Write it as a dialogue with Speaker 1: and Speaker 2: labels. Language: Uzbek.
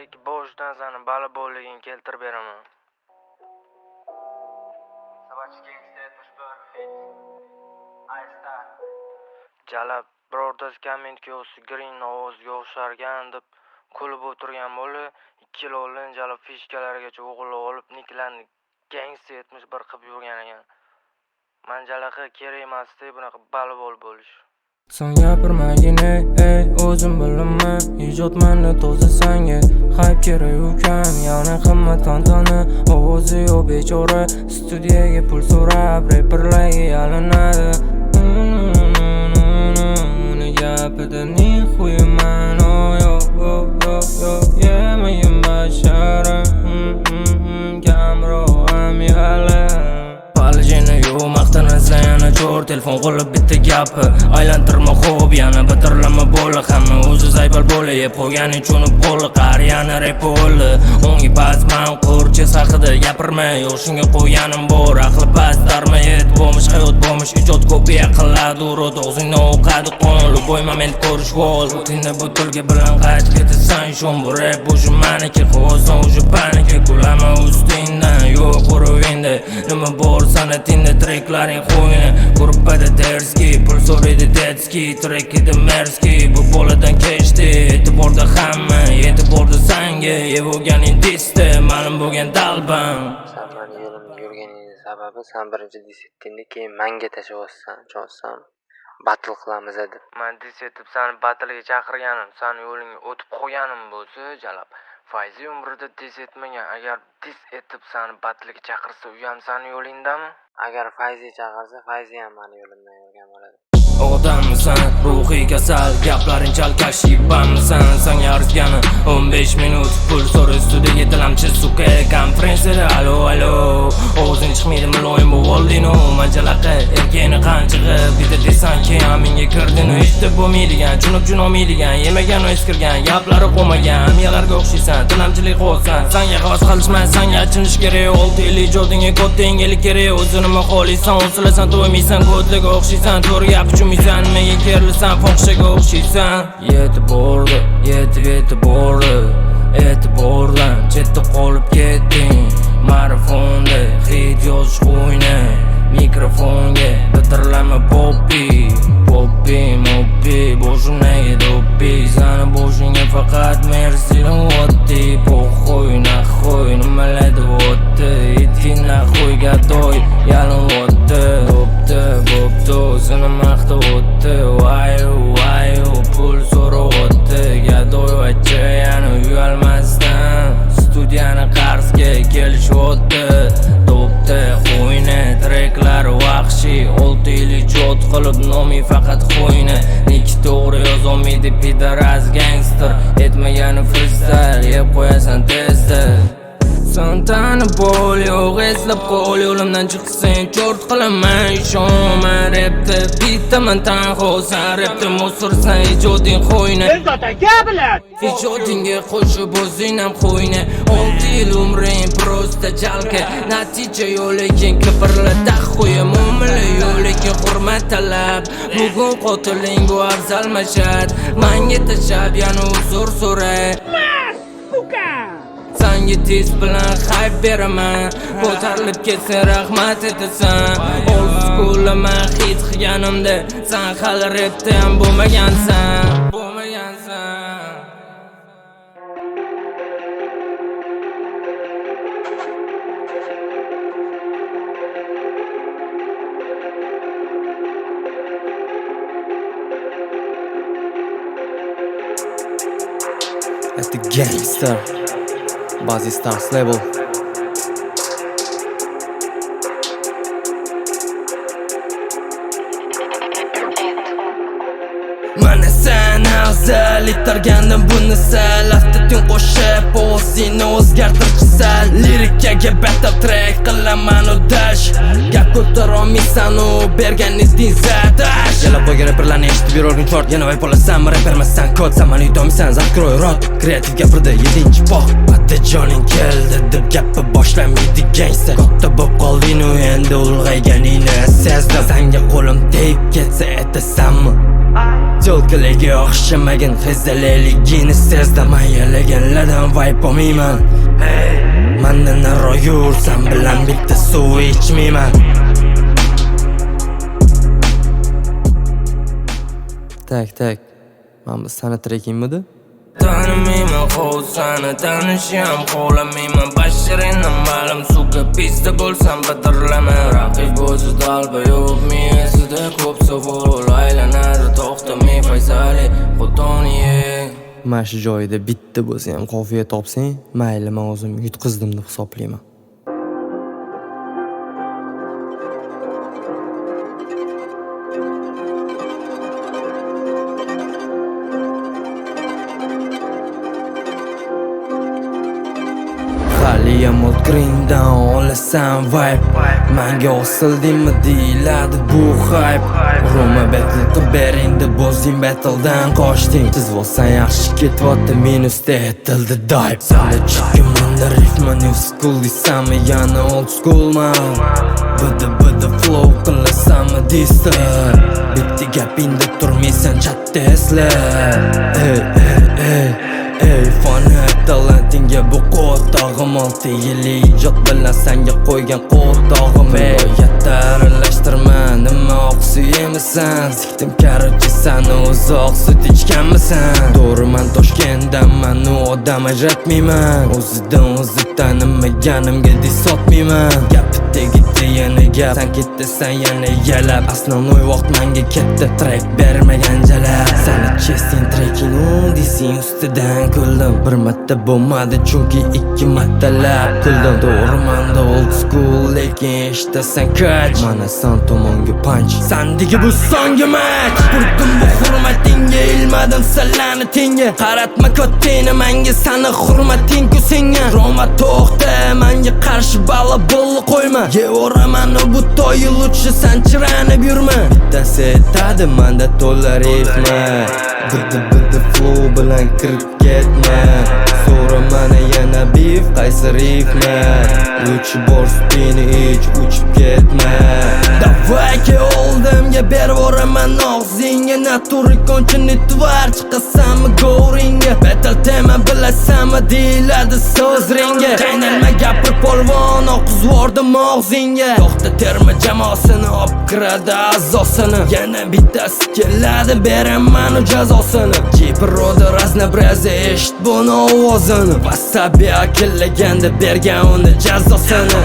Speaker 1: ikki boshdan sani bali bo'lligini keltirib beraman.
Speaker 2: Sabahchi Gangsta 71 hit. Aysta.
Speaker 1: Jalab birortasi kommentga yozsa Green ovoziga o'xshargan deb kulib o'tirgan bola ikkilovlin jalab fishkalargacha o'g'irlab olib niklarni Gangsta 71 qilib yurgan ekan. Men jalaqa kerak emas deb bunaqa bali bo'lish.
Speaker 3: Sen gapirmagin o'zim bilaman ijodmanni to'za sanga hype kerak ukam yana qimmat tantana ovozi yo'q bechora studiyaga pul so'rab reperlarga yalinadi uni gapida ne xuyaman yemayim bashara kamroam yali Paljini yo'q maqtanasa yana cho'r telefon qo'lib bitta gapi aylantirma xo'p yana bitirlama bo'li hamma o'zi zaybal bo'li yeb qo'yganing cho'nib qo'li qariyani rep o'li o'ngi past man qo'rchiz haqida gapirma yo'q shunga qo'yganim bor aqli past darma yet bo'lmish hayot bo'lmish ijod kopiya qiladi urut og'zingdan o'qadi qonli bo'y moment ko'rish vol rutinda butulga bilan qaytib ketasan shon bu rep bo'shi maniki quvozdan o'sha paniki kulama ustingdan yo'q qo'ruvingda nima bor sanatingda treklaring qo'yini gruppada derski pul so'raydi detski trekida merski bu boladan kechdi e'tiborda hamma e'tiborda sanga yevoganing disda ma'lum bo'lgan dalbam
Speaker 2: Sen meni yo'limda yurganing sababi sen birinchi dis etdingda keyin menga tashlayotsan chonsam battle qilamiz deb.
Speaker 1: Men dis etib seni battlega chaqirganim, seni yo'lingga o'tib qo'yganim bo'lsa, jalab Fayzi umrida dis etmagan. Agar dis etib seni battlega chaqirsa, u ham seni yo'lingdami?
Speaker 2: Agar Fayzi chaqirsa, Fayzi ham meni yo'limdan yurgan bo'ladi.
Speaker 3: Odamsan, ruhiy kasal, gaplaring chalkash yibamsan Sanga arzgani 15 minut pul so'ra studiyaga tilamchi suka konferensiyada alo O'zing chiqmaydi muloyim bu oldino Manjalaqa erkakni qanchig'i bitta desan keyin menga kirdini Eshitib bo'lmaydigan, tushunib olmaydigan Yemagan va eskirgan, gaplari qo'magan Miyalarga o'xshaysan, tilamchilik qilsan Sanga havas qilishmay, sanga achinish kerak 6 yil ijodingga katta yangilik kerak O'zini nima xohlaysan, o'silasan, to'ymaysan Ko'dliga o'xshaysan, to'g'ri gap uchunmaysan Menga kerilsan, fohishaga o'xshaysan Yetib bordi, e'tibordan chetda qolib ketding Marafonda hit yozish qo'yna Mikrofonga bitirlama poppi Boshimdagi doppi Sani boshingga faqat mersidan o'tdi Po'xo'y, naxo'y, nimalar o'tdi Itkin naxo'y, gadoy, yalin o'tdi Bo'pti, o'zini maqta o'tdi Vayu, pul so'ra o'tdi Gadoy vachcha yana uyalmasdan Studiyani qarzga kelishyapti Bo'pti, qo'yni, treklar vahshiy 6 yil ijod qilib nomi faqat qo'yni Niki to'g'ri yozolmaydi pidaras gangster Etmagani freestyle yeb qo'yasan tezda Sen tanib bo'l, yo'q eslab qo'l Yo'limdan chiqsang cho'rt qilaman ishonma repda Bittaman tanho, sen repda mo'sirsan ijoding qo'yni
Speaker 4: Sen zaten gabilar
Speaker 3: Ijodingga qo'shib o'zing ham qo'yni 6 yil umring prosta jalka Natija yo'liking kibrli taxo'ya Mu'mila yo'liking hurmat talab Bugun qotiling bu afzal mashad Menga tashab yana uzr so'ray Sanga tez bilan hype beraman Ko'tarilib ketsa rahmat etasan Old school'man hit qilganimda Sen hali rapda ham bo'lmagansan
Speaker 5: At the Gangsta Buzzy Stars label.
Speaker 3: Mana sen afzal itargandim buni sal Aftatun qo'shib o'zingni o'zgartirchisan Lirikaga battle track qilaman u dash Gap ko'tarolmaysan u bergan izding zadash
Speaker 5: Yalab qo'ygan reperlarni eshitib yurorgin chort Yana vayp olasan, repermassan kod Samani yutomisan, zakroy rot Kreativ gapirdi 7-bog Batajoning keldi deb gapi boshlamaydi gangsta Katta bo'p qolding u endi ulg'ayganingni sezdim Sanga qo'lim tegib ketsa aytasanmi Tolkaligi o'xshamagin hezaleligini sezdim Ayalaganlardan vibe olmayman Mandan naro yur, sen bilan bitta suv ichmayman Tak, mana bu sana trekingmidi?
Speaker 3: Tanımayman qo'l sani tanisham qo'lamayman bashiringni ma'lum suvga pista bo'lsam bitirlaman raqib o'zi dalba yo'q miyasida ko'p savol aylanadi to'xtamay Faysali Qutoniye
Speaker 5: Mana shu joyida bitta bo'lsa ham qofiya topsang mayli men o'zim yutqizdim deb hisoblayman Haliyam old greendan olasan vibe Manga osildingmi deyiladi bu hype Roma battle qilib bering deb o'zing battledan qochding Siz bo'lsan yaxshi ketyapti minusda aytildi dive Sanda chiqimanda ritma new school deysanmi yana old schoolman Bidi flow qilasanmi deysan Bitti gapingda turmaysan chatda esla Ey fani talentingga bu qo'tog'im 6 yillik ijod bilan senga qo'ygan qo'tog'im Viloyatda aralashtirma nima oqsi yemisan Sikdim karochi sani uzoq sut ichganmisan To'g'riman Toshkentdanman u odam ajratmayman O'zidan o'zi tanimaganimga diss otmayman Gapi tegdi yana gap Sen ketasan yana yalab Основной vaqt menga katta track bermagan jalab Sani chestin trekking desing ustidan kuldim Bir marta bo'lmadi chunki 2 martalab kuldim To'g'rimanda old school lekin eshitasan kach Mana san tomonga punch Sandagi bu songa match Burdim bu hurmatingga ilmadim salani tenga Qaratma ko'tingni menga sani hurmating-ku senga Roma to'xta menga qarshi balla bo'lli qo'yma Yevoraman bu to'yi lutchi san chiranib yurma Bittasi aytadi manda to'la ritma Bidi flow bilan kirib ketma So'ra mana yana beef qaysi ritma Lutchi bor sutini ich uchib ketma Davay ke oldimga bervoraman og'zingga Naturi konchini tvar chiqasanmi go'ringga Battle tema bilasanmi deyiladi so'z ringa Qaynalma gapir polvon oqizvordim og'zingga To'xta terma jamoasini obkiradi a'zosini Yana bittasi keladi beraman u jazosini Jiproda raznobraziya eshit buni ovozini Wasabi akillaganda bergan uni jazosini